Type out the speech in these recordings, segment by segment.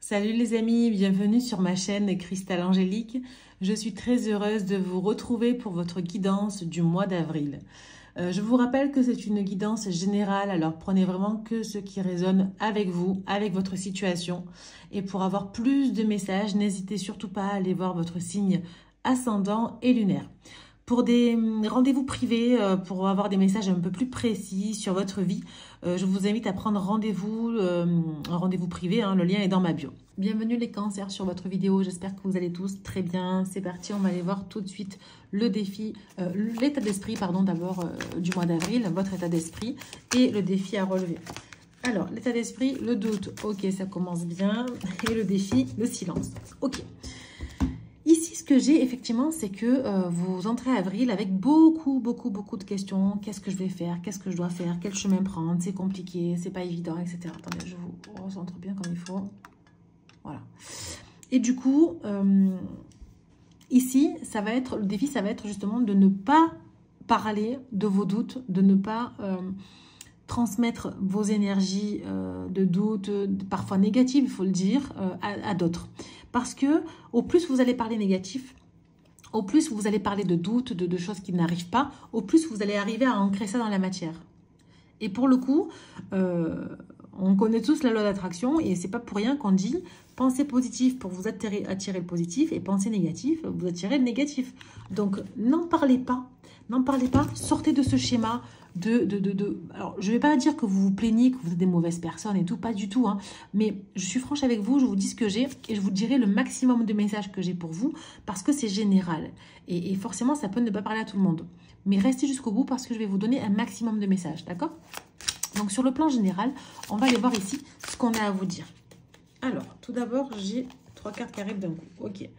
Salut les amis, bienvenue sur ma chaîne Cristal Angélique. Je suis très heureuse de vous retrouver pour votre guidance du mois d'avril. Je vous rappelle que c'est une guidance générale, alors prenez vraiment que ce qui résonne avec vous, avec votre situation. Et pour avoir plus de messages, n'hésitez surtout pas à aller voir votre signe ascendant et lunaire. Pour des rendez-vous privés, pour avoir des messages un peu plus précis sur votre vie, je vous invite à prendre rendez-vous, un rendez-vous privé, le lien est dans ma bio. Bienvenue les cancers sur votre vidéo, j'espère que vous allez tous très bien. C'est parti, on va aller voir tout de suite le défi, l'état d'esprit, pardon, d'abord du mois d'avril, votre état d'esprit et le défi à relever. Alors, l'état d'esprit, le doute, ok, ça commence bien. Et le défi, le silence, ok. Ici, ce que j'ai effectivement, c'est que vous entrez avril avec beaucoup de questions. Qu'est-ce que je vais faire? Qu'est-ce que je dois faire? Quel chemin prendre? C'est compliqué, c'est pas évident, etc. Attendez, je vous recentre bien comme il faut. Voilà. Et du coup, ici, ça va être, le défi, ça va être justement de ne pas parler de vos doutes, de ne pas transmettre vos énergies de doute, parfois négatives, il faut le dire, à d'autres. Parce que au plus vous allez parler négatif, au plus vous allez parler de doutes, de choses qui n'arrivent pas, au plus vous allez arriver à ancrer ça dans la matière. Et pour le coup, on connaît tous la loi d'attraction et c'est pas pour rien qu'on dit pensez positif pour vous attirer le positif et pensez négatif, vous attirez le négatif. Donc n'en parlez pas, sortez de ce schéma alors je vais pas dire que vous vous plaignez, que vous êtes des mauvaises personnes et tout, pas du tout, mais je suis franche avec vous, je vous dis ce que j'ai et je vous dirai le maximum de messages que j'ai pour vous parce que c'est général et forcément ça peut ne pas parler à tout le monde, mais restez jusqu'au bout parce que je vais vous donner un maximum de messages, d'accord? Donc sur le plan général, on va aller voir ici ce qu'on a à vous dire. Alors, tout d'abord, j'ai 3 cartes qui arrivent d'un coup. Ok.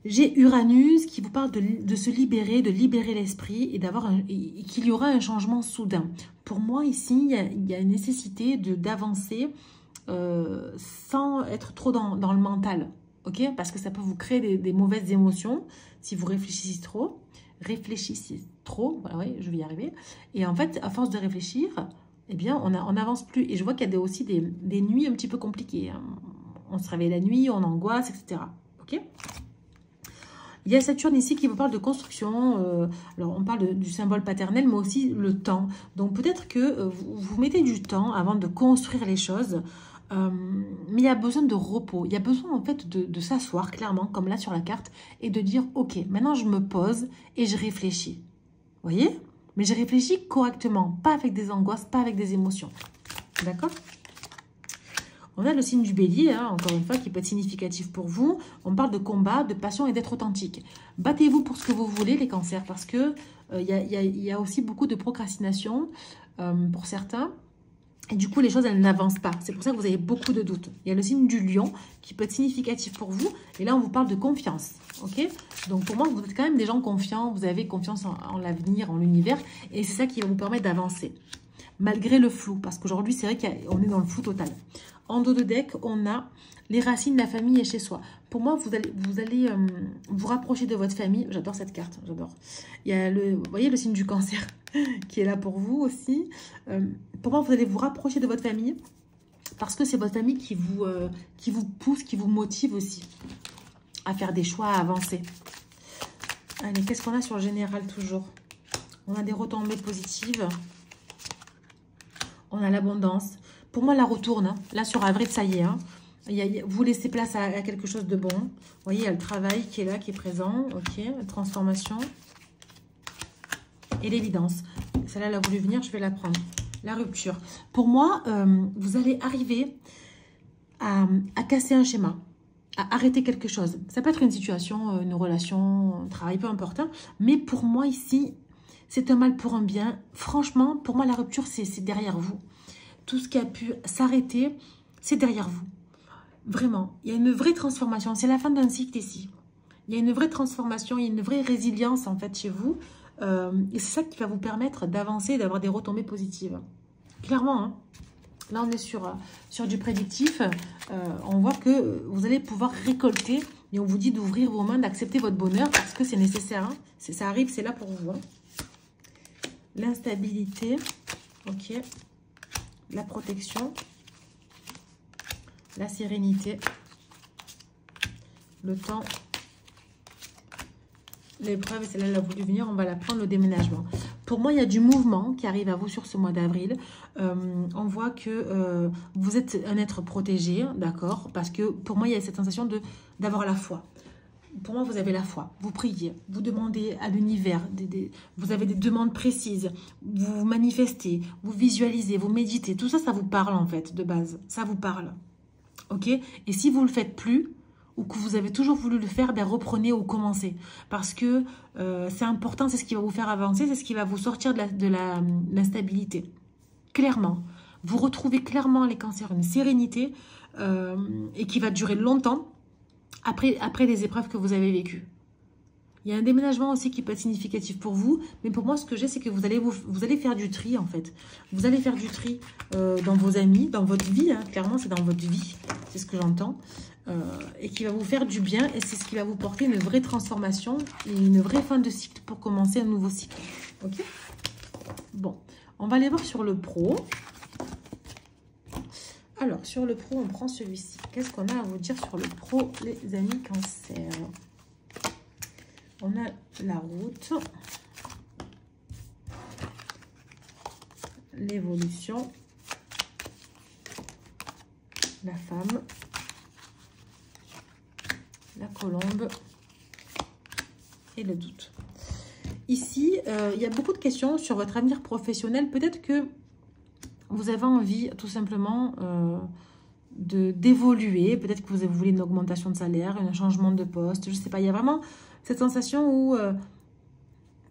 J'ai Uranus qui vous parle de se libérer, de libérer l'esprit et qu'il y aura un changement soudain. Pour moi, ici, il y a une nécessité d'avancer sans être trop dans le mental. Ok? Parce que ça peut vous créer des mauvaises émotions si vous réfléchissez trop. Voilà, oui, je vais y arriver. Et en fait, à force de réfléchir, eh bien, on n'avance plus. Et je vois qu'il y a aussi des nuits un petit peu compliquées. On se réveille la nuit, on angoisse, etc. Ok? Il y a Saturne ici qui vous parle de construction. Alors, on parle du symbole paternel, mais aussi le temps. Donc, peut-être que vous mettez du temps avant de construire les choses. Mais il y a besoin de repos. Il y a besoin, en fait, de s'asseoir, clairement, comme là sur la carte, et de dire, OK, maintenant, je me pose et je réfléchis. Vous voyez? Mais je réfléchis correctement, pas avec des angoisses, pas avec des émotions. D'accord? On a le signe du bélier, encore une fois, qui peut être significatif pour vous. On parle de combat, de passion et d'être authentique. Battez-vous pour ce que vous voulez, les cancers, parce que y a aussi beaucoup de procrastination pour certains. Et du coup, les choses, elles n'avancent pas. C'est pour ça que vous avez beaucoup de doutes. Il y a le signe du lion qui peut être significatif pour vous. Et là, on vous parle de confiance. Ok? Donc, pour moi, vous êtes quand même des gens confiants. Vous avez confiance en l'avenir, en l'univers. Et c'est ça qui va vous permettre d'avancer. Malgré le flou. Parce qu'aujourd'hui, c'est vrai qu'on est dans le flou total. En dos de deck, on a les racines, la famille et chez soi. Pour moi, vous allez vous rapprocher de votre famille. J'adore cette carte, j'adore. Il y a vous voyez le signe du cancer qui est là pour vous aussi. Pour moi, vous allez vous rapprocher de votre famille parce que c'est votre famille qui vous pousse, qui vous motive aussi à faire des choix, à avancer. Allez, qu'est-ce qu'on a sur le général toujours? On a des retombées positives. On a l'abondance. Pour moi, la retourne. Là, sur avril, ça y est. Vous laissez place à quelque chose de bon. Vous voyez, il y a le travail qui est là, qui est présent. Ok, la transformation. Et l'évidence. Celle-là, elle a voulu venir, je vais la prendre. La rupture. Pour moi, vous allez arriver à casser un schéma. À arrêter quelque chose. Ça peut être une situation, une relation, un travail, peu importe. Mais pour moi, ici, c'est un mal pour un bien. Franchement, pour moi, la rupture, c'est derrière vous. Tout ce qui a pu s'arrêter, c'est derrière vous. Vraiment, il y a une vraie transformation. C'est la fin d'un cycle ici. Il y a une vraie transformation, il y a une vraie résilience en fait chez vous. Et c'est ça qui va vous permettre d'avancer, d'avoir des retombées positives. Clairement, là on est sur du prédictif. On voit que vous allez pouvoir récolter et on vous dit d'ouvrir vos mains, d'accepter votre bonheur parce que c'est nécessaire. Ça arrive, c'est là pour vous. L'instabilité, ok. La protection, la sérénité, le temps, l'épreuve, et celle-là, elle a voulu venir, on va la prendre, le déménagement. Pour moi, il y a du mouvement qui arrive à vous sur ce mois d'avril. On voit que vous êtes un être protégé, d'accord? Parce que pour moi, il y a cette sensation d'avoir la foi. Pour moi, vous avez la foi. Vous priez, vous demandez à l'univers, vous avez des demandes précises, vous manifestez, vous visualisez, vous méditez. Tout ça, ça vous parle en fait, de base. Ça vous parle. Ok? Et si vous ne le faites plus, ou que vous avez toujours voulu le faire, ben reprenez ou commencez. Parce que c'est important, c'est ce qui va vous faire avancer, c'est ce qui va vous sortir de l'instabilité. Clairement. Vous retrouvez clairement, les cancers, une sérénité et qui va durer longtemps après les épreuves que vous avez vécues. Il y a un déménagement aussi qui peut être significatif pour vous, mais pour moi, ce que j'ai, c'est que vous allez faire du tri, en fait. Vous allez faire du tri dans vos amis, dans votre vie, hein. Clairement, c'est dans votre vie, c'est ce que j'entends. Et qui va vous faire du bien, et c'est ce qui va vous porter une vraie transformation et une vraie fin de cycle pour commencer un nouveau cycle. Ok? Bon, on va aller voir sur le pro. Alors, sur le pro, on prend celui-ci. Qu'est-ce qu'on a à vous dire sur le pro, les amis Cancer? On a la route, l'évolution, la femme, la colombe et le doute. Ici, il y a beaucoup de questions sur votre avenir professionnel. Peut-être que vous avez envie tout simplement d'évoluer. Peut-être que vous voulez une augmentation de salaire, un changement de poste. Je ne sais pas, il y a vraiment cette sensation où...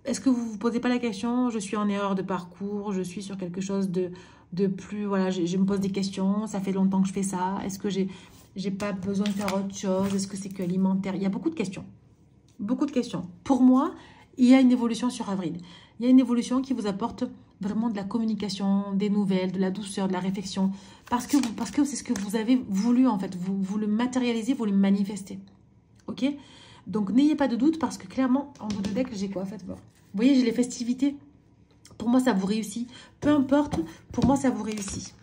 est-ce que vous ne vous posez pas la question, je suis en erreur de parcours, je suis sur quelque chose de plus... Voilà, je me pose des questions, ça fait longtemps que je fais ça. Est-ce que j'ai pas besoin de faire autre chose? Est-ce que c'est que alimentaire? Il y a beaucoup de questions. Beaucoup de questions. Pour moi, il y a une évolution sur avril. Il y a une évolution qui vous apporte vraiment de la communication, des nouvelles, de la douceur, de la réflexion. Parce que c'est ce que vous avez voulu, en fait. Vous le matérialisez, vous le manifestez. Ok? Donc, n'ayez pas de doute parce que clairement, en bout de deck, j'ai quoi? En fait, bon. Vous voyez, j'ai les festivités. Pour moi, ça vous réussit. Peu importe, pour moi, ça vous réussit.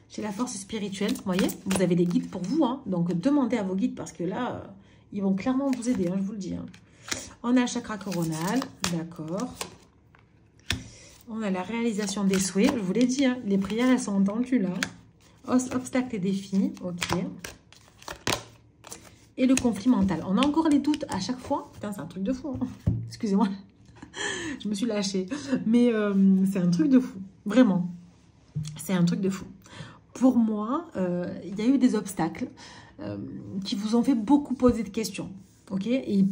J'ai la force spirituelle, vous voyez. Vous avez des guides pour vous, hein. Donc, demandez à vos guides parce que là, ils vont clairement vous aider, hein, je vous le dis. Hein. On a le chakra coronal, d'accord. On a la réalisation des souhaits, je vous l'ai dit, hein, les prières, elles sont entendues là. Obstacles et défis, ok. Et le conflit mental. On a encore les doutes à chaque fois. Putain, c'est un truc de fou. Hein. Excusez-moi, je me suis lâchée. Mais c'est un truc de fou, vraiment. C'est un truc de fou. Pour moi, il y a eu des obstacles qui vous ont fait beaucoup poser de questions. Ok, et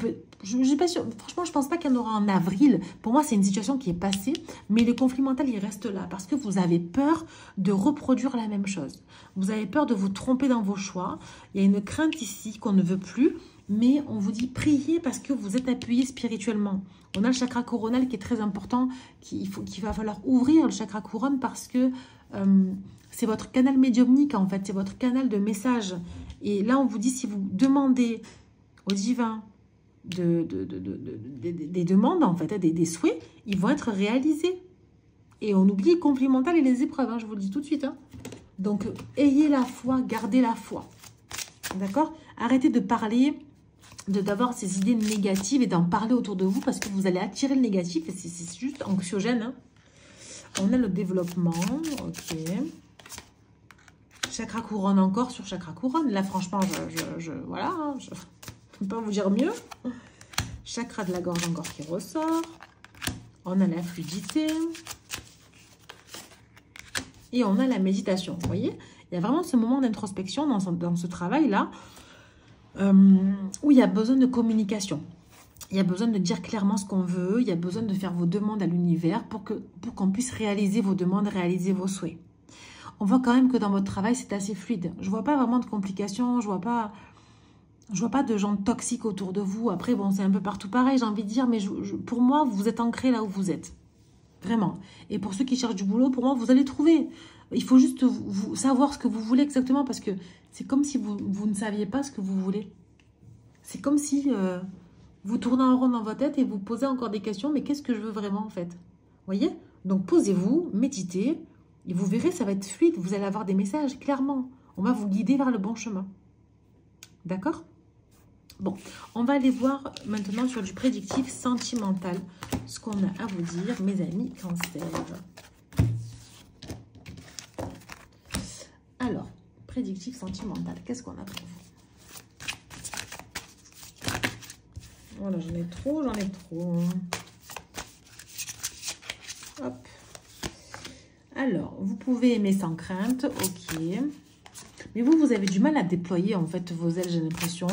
je suis pas sûre, franchement, je pense pas qu'il y en aura en avril. Pour moi, c'est une situation qui est passée, mais le conflit mental, il reste là parce que vous avez peur de reproduire la même chose. Vous avez peur de vous tromper dans vos choix. Il y a une crainte ici qu'on ne veut plus, mais on vous dit priez parce que vous êtes appuyé spirituellement. On a le chakra coronal qui est très important, qu'il va falloir ouvrir le chakra couronne parce que c'est votre canal médiumnique en fait, c'est votre canal de message. Et là, on vous dit si vous demandez au divin des demandes, en fait, des souhaits, ils vont être réalisés. Et on oublie le conflit mental et les épreuves, hein, je vous le dis tout de suite. Hein. Donc, ayez la foi, gardez la foi. D'accord? Arrêtez de parler, d'avoir ces idées négatives et d'en parler autour de vous parce que vous allez attirer le négatif et c'est juste anxiogène. Hein. On a le développement, ok. Chakra couronne encore sur chakra couronne. Là, franchement, voilà, hein, je ne peux pas vous dire mieux. Chakra de la gorge encore qui ressort. On a la fluidité. Et on a la méditation. Vous voyez, il y a vraiment ce moment d'introspection dans ce travail-là où il y a besoin de communication. Il y a besoin de dire clairement ce qu'on veut. Il y a besoin de faire vos demandes à l'univers pour qu'on puisse réaliser vos demandes, réaliser vos souhaits. On voit quand même que dans votre travail, c'est assez fluide. Je ne vois pas vraiment de complications. Je vois pas de gens toxiques autour de vous. Après, bon, c'est un peu partout pareil, j'ai envie de dire. Mais pour moi, vous êtes ancré là où vous êtes. Vraiment. Et pour ceux qui cherchent du boulot, pour moi, vous allez trouver. Il faut juste savoir ce que vous voulez exactement. Parce que c'est comme si vous ne saviez pas ce que vous voulez. C'est comme si vous tournez en rond dans votre tête et vous posez encore des questions. Mais qu'est-ce que je veux vraiment, en fait? Vous voyez? Donc, posez-vous, méditez. Et vous verrez, ça va être fluide. Vous allez avoir des messages, clairement. On va vous guider vers le bon chemin. D'accord? Bon, on va aller voir maintenant sur du prédictif sentimental, ce qu'on a à vous dire, mes amis Cancer. Alors, prédictif sentimental, qu'est-ce qu'on a pour vous? Voilà, j'en ai trop, j'en ai trop. Hop. Alors, vous pouvez aimer sans crainte, ok. Mais vous avez du mal à déployer en fait vos ailes, j'ai l'impression.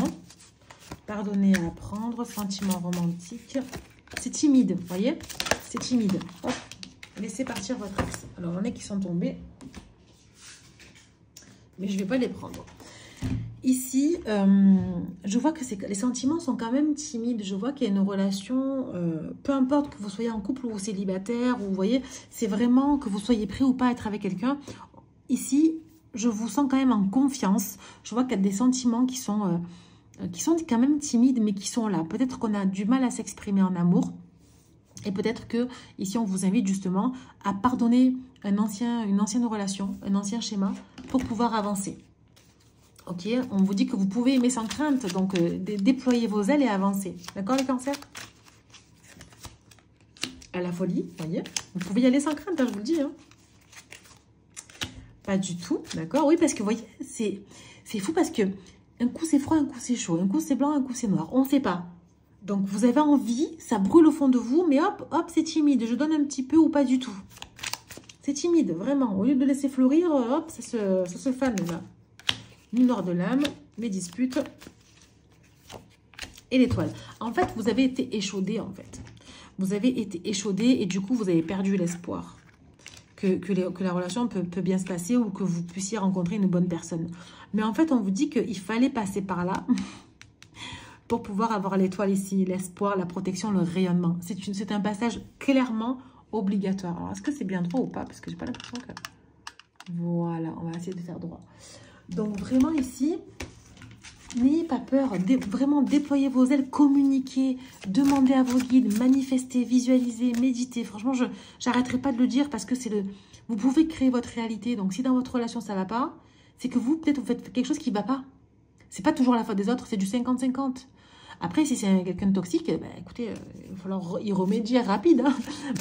Pardonner à apprendre, sentiment romantique. C'est timide, vous voyez? C'est timide. Hop. Laissez partir votre ex. Alors, on est qui sont tombés. Mais je ne vais pas les prendre. Ici, je vois que les sentiments sont quand même timides. Je vois qu'il y a une relation, peu importe que vous soyez en couple ou célibataire, ou vous voyez, c'est vraiment que vous soyez prêt ou pas à être avec quelqu'un. Ici, je vous sens quand même en confiance. Je vois qu'il y a des sentiments qui sont quand même timides, mais qui sont là. Peut-être qu'on a du mal à s'exprimer en amour. Et peut-être que ici, on vous invite justement à pardonner une ancienne relation, un ancien schéma, pour pouvoir avancer. Ok, on vous dit que vous pouvez aimer sans crainte, donc déployez vos ailes et avancez. D'accord les cancers? À la folie, voyez. Vous pouvez y aller sans crainte, hein, je vous le dis. Hein. Pas du tout, d'accord? Oui, parce que vous voyez, c'est fou parce que un coup c'est froid, un coup c'est chaud, un coup c'est blanc, un coup c'est noir. On ne sait pas. Donc vous avez envie, ça brûle au fond de vous, mais hop, hop, c'est timide. Je donne un petit peu ou pas du tout. C'est timide, vraiment. Au lieu de laisser fleurir, hop, ça se fane là. Noir de l'âme, les disputes et l'étoile. En fait, vous avez été échaudé, en fait. Vous avez été échaudé et du coup, vous avez perdu l'espoir que la relation peut bien se passer ou que vous puissiez rencontrer une bonne personne. Mais en fait, on vous dit qu'il fallait passer par là pour pouvoir avoir l'étoile ici, l'espoir, la protection, le rayonnement. C'est un passage clairement obligatoire. Alors, est-ce que c'est bien droit ou pas? Parce que j'ai pas l'impression que... Voilà, on va essayer de faire droit. Donc, vraiment ici, n'ayez pas peur. Vraiment, déployez vos ailes, communiquez, demandez à vos guides, manifestez, visualisez, méditez. Franchement, je n'arrêterai pas de le dire parce que vous pouvez créer votre réalité. Donc, si dans votre relation, ça ne va pas, c'est que vous, peut-être, vous faites quelque chose qui ne va pas. Ce n'est pas toujours la faute des autres, c'est du 50-50. Après, si c'est quelqu'un de toxique, ben, écoutez, il va falloir y remédier rapide. Hein.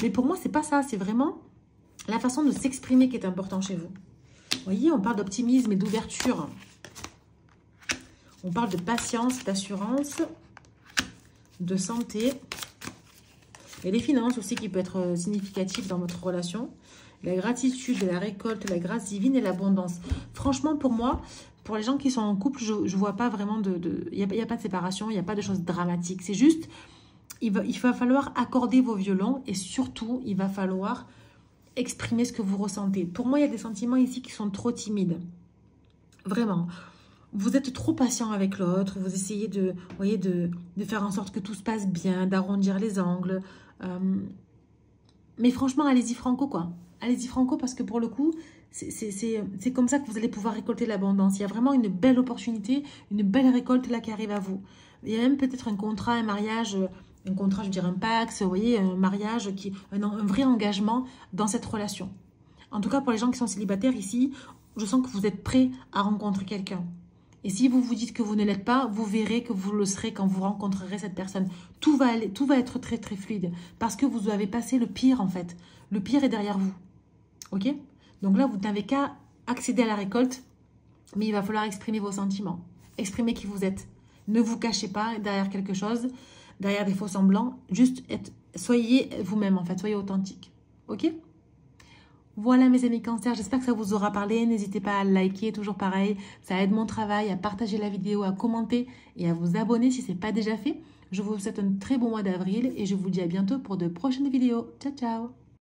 Mais pour moi, ce n'est pas ça. C'est vraiment la façon de s'exprimer qui est important chez vous. Vous voyez, on parle d'optimisme et d'ouverture. On parle de patience, d'assurance, de santé. Il y a des finances aussi qui peuvent être significatives dans votre relation. La gratitude, la récolte, la grâce divine et l'abondance. Franchement, pour moi, pour les gens qui sont en couple, je ne vois pas vraiment il n'y a pas de séparation, il n'y a pas de choses dramatiques. C'est juste, il va falloir accorder vos violons et surtout, il va falloir exprimer ce que vous ressentez. Pour moi, il y a des sentiments ici qui sont trop timides. Vraiment. Vous êtes trop patient avec l'autre. Vous essayez de faire en sorte que tout se passe bien, d'arrondir les angles. Mais franchement, allez-y franco, quoi. Allez-y franco parce que pour le coup, c'est comme ça que vous allez pouvoir récolter l'abondance. Il y a vraiment une belle opportunité, une belle récolte là qui arrive à vous. Il y a même peut-être un contrat, un mariage... Un contrat, je dirais un Pax, vous voyez, un mariage, un vrai engagement dans cette relation. En tout cas, pour les gens qui sont célibataires ici, je sens que vous êtes prêts à rencontrer quelqu'un. Et si vous vous dites que vous ne l'êtes pas, vous verrez que vous le serez quand vous rencontrerez cette personne. Tout va être très, très fluide. Parce que vous avez passé le pire, en fait. Le pire est derrière vous. Ok? Donc là, vous n'avez qu'à accéder à la récolte, mais il va falloir exprimer vos sentiments. Exprimer qui vous êtes. Ne vous cachez pas derrière quelque chose, derrière des faux semblants, juste soyez vous-même en fait, soyez authentique. Ok? Voilà mes amis Cancer, j'espère que ça vous aura parlé. N'hésitez pas à liker, toujours pareil, ça aide mon travail, à partager la vidéo, à commenter et à vous abonner si ce n'est pas déjà fait. Je vous souhaite un très bon mois d'avril et je vous dis à bientôt pour de prochaines vidéos. Ciao, ciao!